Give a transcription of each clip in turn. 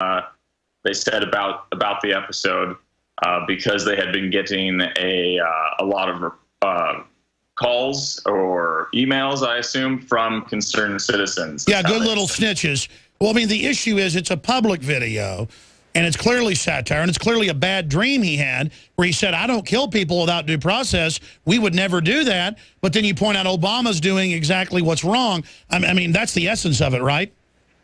they said about the episode because they had been getting a lot of calls or emails, I assume, from concerned citizens. Yeah, good little snitches. Well, I mean, the issue is it's a public video, and it's clearly satire, and it's clearly a bad dream he had where he said, I don't kill people without due process. We would never do that. But then you point out Obama's doing exactly what's wrong. I mean, that's the essence of it, right?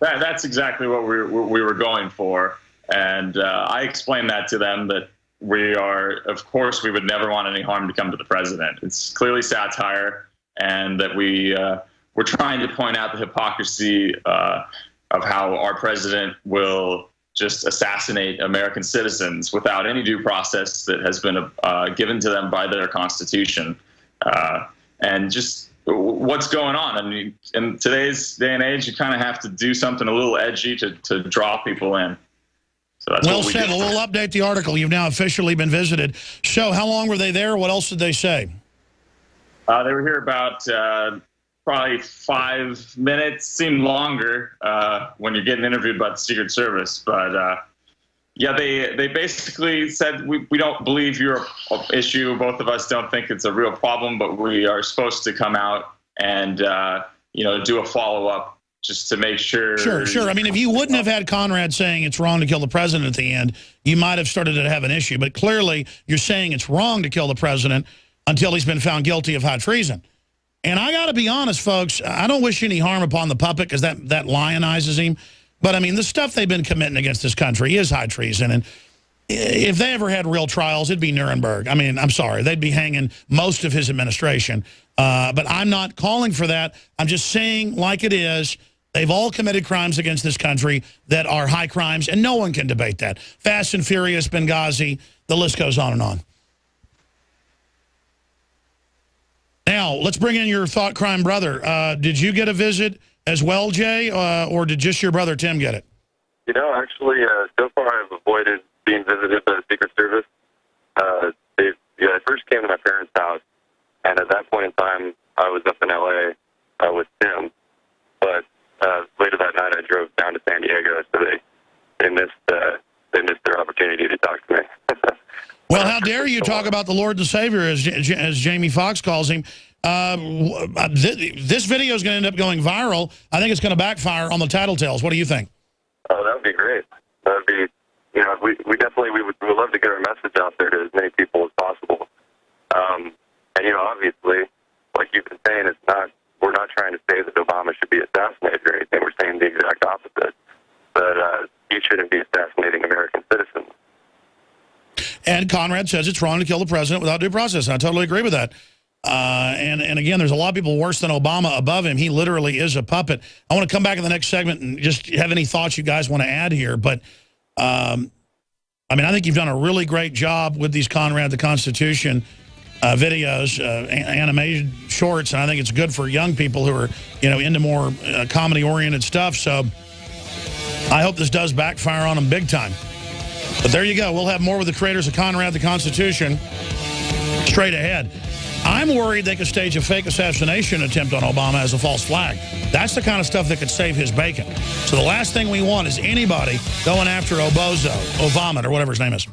That's exactly what we were going for. And I explained that to them, that we are, of course, we would never want any harm to come to the president. It's clearly satire, and that we're trying to point out the hypocrisy of how our president will just assassinate American citizens without any due process that has been given to them by their Constitution. And just what's going on. I mean, in today's day and age, you kind of have to do something a little edgy to draw people in. So that's well said. We'll update the article. You've now officially been visited. So how long were they there? What else did they say? They were here about probably 5 minutes. Seemed longer when you're getting interviewed by the Secret Service. But yeah, they basically said, we don't believe your issue. Both of us don't think it's a real problem, but we are supposed to come out and do a follow-up just to make sure. Sure. I mean, if you wouldn't have had Conrad saying it's wrong to kill the president at the end, you might have started to have an issue. But clearly, you're saying it's wrong to kill the president until he's been found guilty of high treason. And I got to be honest, folks, I don't wish any harm upon the puppet because that lionizes him. But, I mean, the stuff they've been committing against this country is high treason. And if they ever had real trials, it'd be Nuremberg. I mean, I'm sorry. They'd be hanging most of his administration. But I'm not calling for that. I'm just saying, like it is, they've all committed crimes against this country that are high crimes, and no one can debate that. Fast and Furious, Benghazi, the list goes on and on. Now, let's bring in your thought crime brother. Did you get a visit as well, Jay, or did just your brother Tim get it? You know, actually, so far I've avoided being visited by the Secret Service. They first came to my parents' house, and at that point in time, I was up in L.A. With Tim. But later that night, I drove down to San Diego, so they missed their opportunity to talk to me. Well, how dare you talk about the Lord and Savior, as Jamie Foxx calls him. This video is going to end up going viral. I think it's going to backfire on the tattletales. What do you think? Oh, that would be great. That would be, we definitely would love to get our message out there to as many people as possible. And, obviously, like you've been saying, we're not trying to say that Obama should be assassinated or anything. We're saying the exact opposite. But he shouldn't be assassinating American citizens. And Conrad says it's wrong to kill the president without due process. And I totally agree with that. And again, there's a lot of people worse than Obama above him. He literally is a puppet. I want to come back in the next segment and just have any thoughts you guys want to add here. But, I think you've done a really great job with these Conrad the Constitution videos, animated shorts. And I think it's good for young people who are, into more comedy-oriented stuff. So I hope this does backfire on them big time. But there you go. We'll have more with the creators of Conrad the Constitution straight ahead. I'm worried they could stage a fake assassination attempt on Obama as a false flag. That's the kind of stuff that could save his bacon. So the last thing we want is anybody going after Obama, or whatever his name is.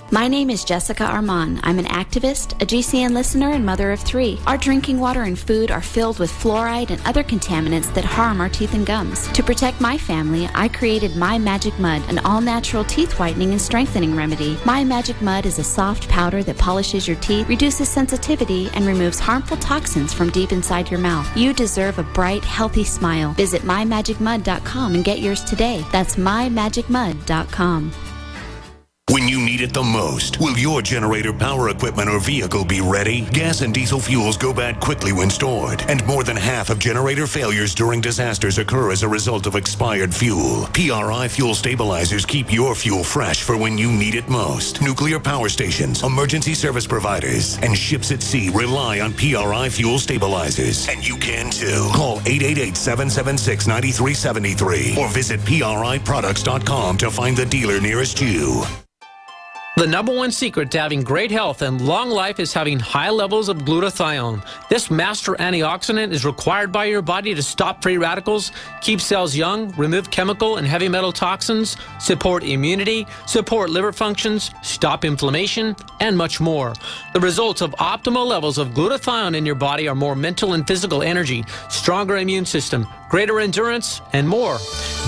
My name is Jessica Armand. I'm an activist, a GCN listener, and mother of 3. Our drinking water and food are filled with fluoride and other contaminants that harm our teeth and gums. To protect my family, I created My Magic Mud, an all-natural teeth whitening and strengthening remedy. My Magic Mud is a soft powder that polishes your teeth, reduces sensitivity, and removes harmful toxins from deep inside your mouth. You deserve a bright, healthy smile. Visit MyMagicMud.com and get yours today. That's MyMagicMud.com. When you need it the most, will your generator, power equipment, or vehicle be ready? Gas and diesel fuels go bad quickly when stored, and more than half of generator failures during disasters occur as a result of expired fuel. PRI Fuel Stabilizers keep your fuel fresh for when you need it most. Nuclear power stations, emergency service providers, and ships at sea rely on PRI Fuel Stabilizers. And you can too. Call 888-776-9373 or visit PRIproducts.com to find the dealer nearest you. The #1 secret to having great health and long life is having high levels of glutathione. This master antioxidant is required by your body to stop free radicals, keep cells young, remove chemical and heavy metal toxins, support immunity, support liver functions, stop inflammation, and much more. The results of optimal levels of glutathione in your body are more mental and physical energy, stronger immune system, greater endurance, and more.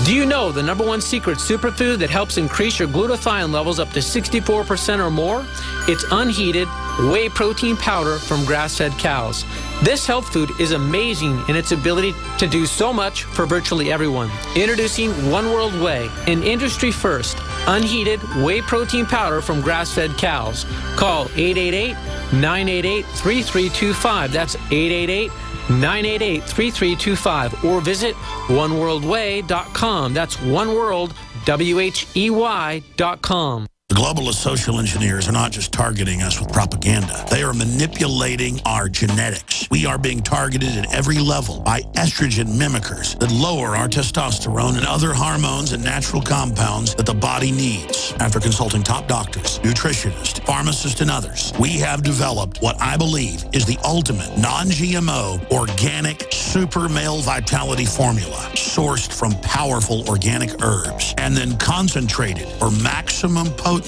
Do you know the #1 secret superfood that helps increase your glutathione levels up to 64% or more? It's unheated whey protein powder from grass-fed cows. This health food is amazing in its ability to do so much for virtually everyone. Introducing One World Whey, an industry first, unheated whey protein powder from grass-fed cows. Call 888-988-3325. That's 888-988-3325, or visit oneworldwhey.com. That's oneworld.com. The globalist social engineers are not just targeting us with propaganda. They are manipulating our genetics. We are being targeted at every level by estrogen mimickers that lower our testosterone and other hormones and natural compounds that the body needs. After consulting top doctors, nutritionists, pharmacists, and others, we have developed what I believe is the ultimate non-GMO organic super male vitality formula sourced from powerful organic herbs and then concentrated for maximum potency.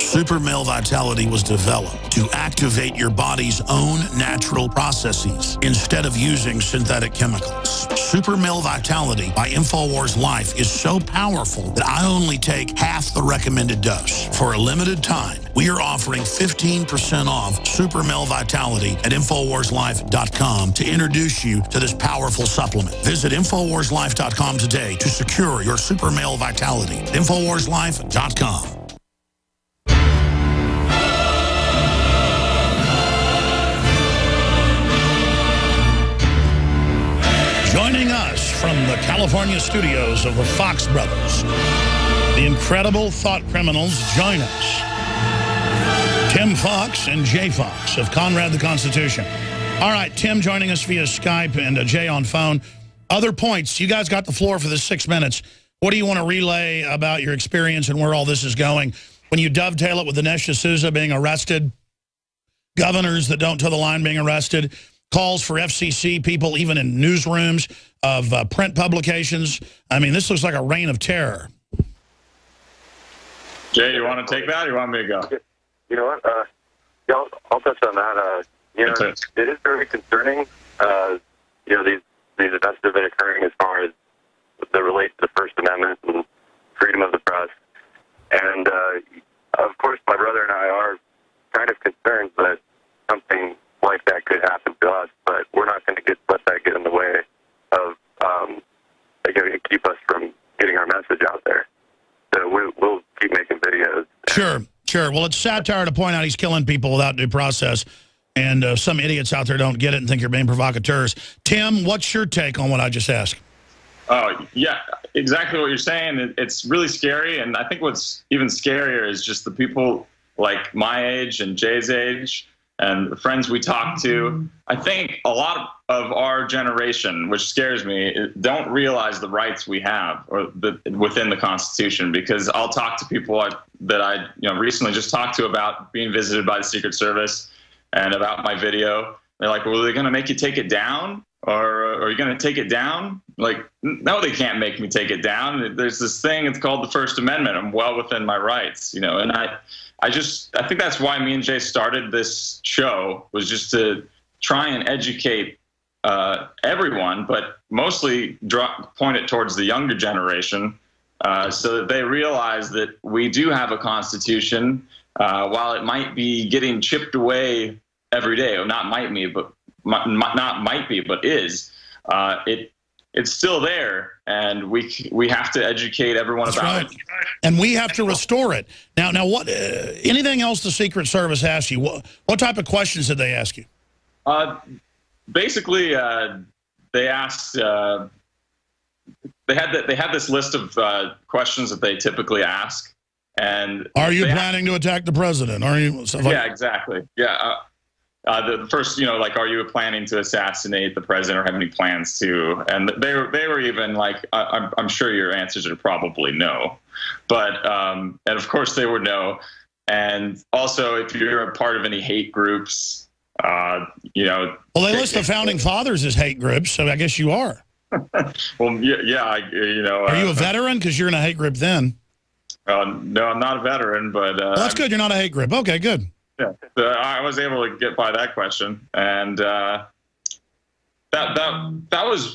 Super Male Vitality was developed to activate your body's own natural processes instead of using synthetic chemicals. Super Male Vitality by InfoWars Life is so powerful that I only take half the recommended dose. For a limited time, we are offering 15% off Super Male Vitality at InfoWarsLife.com to introduce you to this powerful supplement. Visit InfoWarsLife.com today to secure your Super Male Vitality. InfoWarsLife.com. Joining us from the California studios of the Fox Brothers, the incredible thought criminals join us. Tim Fox and Jay Fox of Conrad the Constitution. All right, Tim joining us via Skype and Jay on phone. Other points, you guys got the floor for the 6 minutes. What do you want to relay about your experience and where all this is going? When you dovetail it with Dinesh D'Souza being arrested, governors that don't toe the line being arrested, calls for FCC people even in newsrooms of print publications. I mean, this looks like a reign of terror. Jay, you want to take that or you want me to go? You know what? Yeah, I'll touch on that. You know, it is very concerning. You know, these events have been occurring as far as that relate to the First Amendment and freedom of the press. And, of course, my brother and I are kind of concerned that something like that could happen to us, but we're not going to let that get in the way of keep us from getting our message out there. So we'll keep making videos. Sure. Well, it's satire to point out he's killing people without due process, and some idiots out there don't get it and think you're being provocateurs. Tim, what's your take on what I just asked? Oh, yeah, exactly what you're saying. It's really scary, and I think what's even scarier is just the people like my age and Jay's age and the friends we talk to. I think a lot of our generation, which scares me, don't realize the rights we have within the Constitution, because I'll talk to people that I recently just talked to about being visited by the Secret Service and about my video. They're like, well, are they going to make you take it down? Or are you going to take it down? Like, no, they can't make me take it down. There's this thing, it's called the First Amendment. I'm well within my rights, and I think that's why me and Jay started this show, was just to try and educate everyone, but mostly point it towards the younger generation, so that they realize that we do have a Constitution, while it might be getting chipped away every day, or not might be, but is. It's still there, and we have to educate everyone about it. And we have to restore it. Now, what? Anything else the Secret Service asked you? What type of questions did they ask you? Basically, they asked. They had this list of questions that they typically ask, and are you planning to attack the president? Are you? Yeah, exactly. Yeah. The first, like, are you planning to assassinate the president or have any plans to? And they were even like, I'm sure your answers are probably no. But, and of course they were no. And also, if you're a part of any hate groups, you know. Well, they list the founding fathers as hate groups, so I guess you are. Well, yeah, you know. Are you a veteran? Because you're in a hate group then. No, I'm not a veteran, but well, that's good. You're not a hate group. Okay, good. Yeah, I was able to get by that question, and that was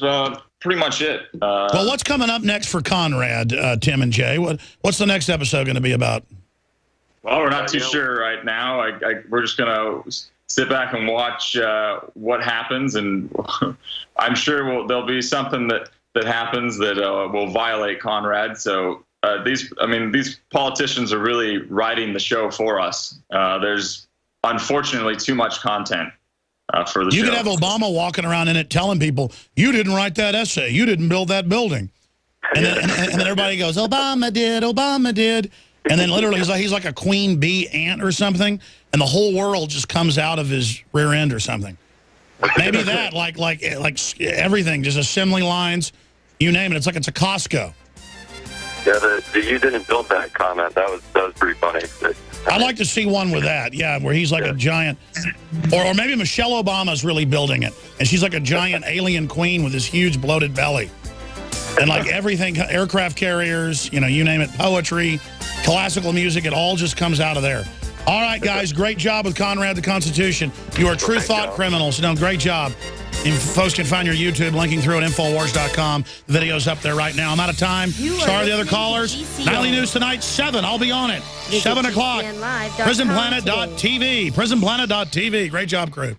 pretty much it. Well, what's coming up next for Conrad, Tim and Jay? What's the next episode going to be about? Well, we're not too sure right now. We're just going to sit back and watch what happens, and I'm sure there'll be something that happens that will violate Conrad. So these politicians are really writing the show for us. There's unfortunately too much content for the show. You could have Obama walking around in it telling people, you didn't write that essay, you didn't build that building. And then everybody goes, Obama did, Obama did. And then literally he's like a queen bee ant or something, and the whole world just comes out of his rear end or something. Maybe that, like everything, just assembly lines, you name it. It's like it's a Costco. Yeah, the you didn't build that comment. That was pretty funny. I'd like to see one with that, yeah, where he's like a giant, or maybe Michelle Obama's really building it, and she's like a giant alien queen with this huge bloated belly. And like everything, aircraft carriers, you know, you name it, poetry, classical music, it all just comes out of there. All right, guys, great job with Conrad the Constitution. You are true thought criminals. No, great job. And folks can find your YouTube linking through at Infowars.com. The video's up there right now. I'm out of time. Sorry to the other callers. Nightly News tonight, 7. I'll be on it. 7 o'clock. PrisonPlanet.tv. PrisonPlanet.tv. Great job, crew.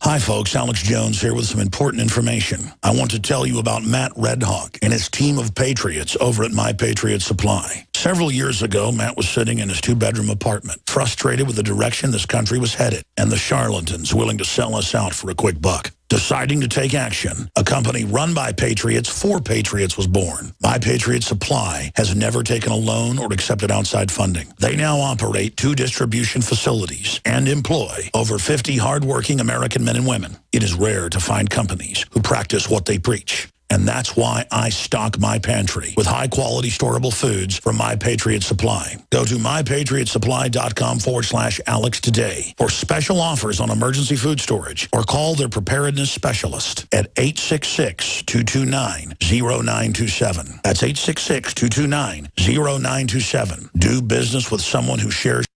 Hi, folks. Alex Jones here with some important information. I want to tell you about Matt Redhawk and his team of patriots over at My Patriot Supply. Several years ago, Matt was sitting in his 2-bedroom apartment, frustrated with the direction this country was headed and the charlatans willing to sell us out for a quick buck. Deciding to take action, a company run by patriots for patriots was born. My Patriot Supply has never taken a loan or accepted outside funding. They now operate 2 distribution facilities and employ over 50 hardworking American men and women. It is rare to find companies who practice what they preach. And that's why I stock my pantry with high-quality storable foods from My Patriot Supply. Go to mypatriotsupply.com/Alex today for special offers on emergency food storage, or call their preparedness specialist at 866-229-0927. That's 866-229-0927. Do business with someone who shares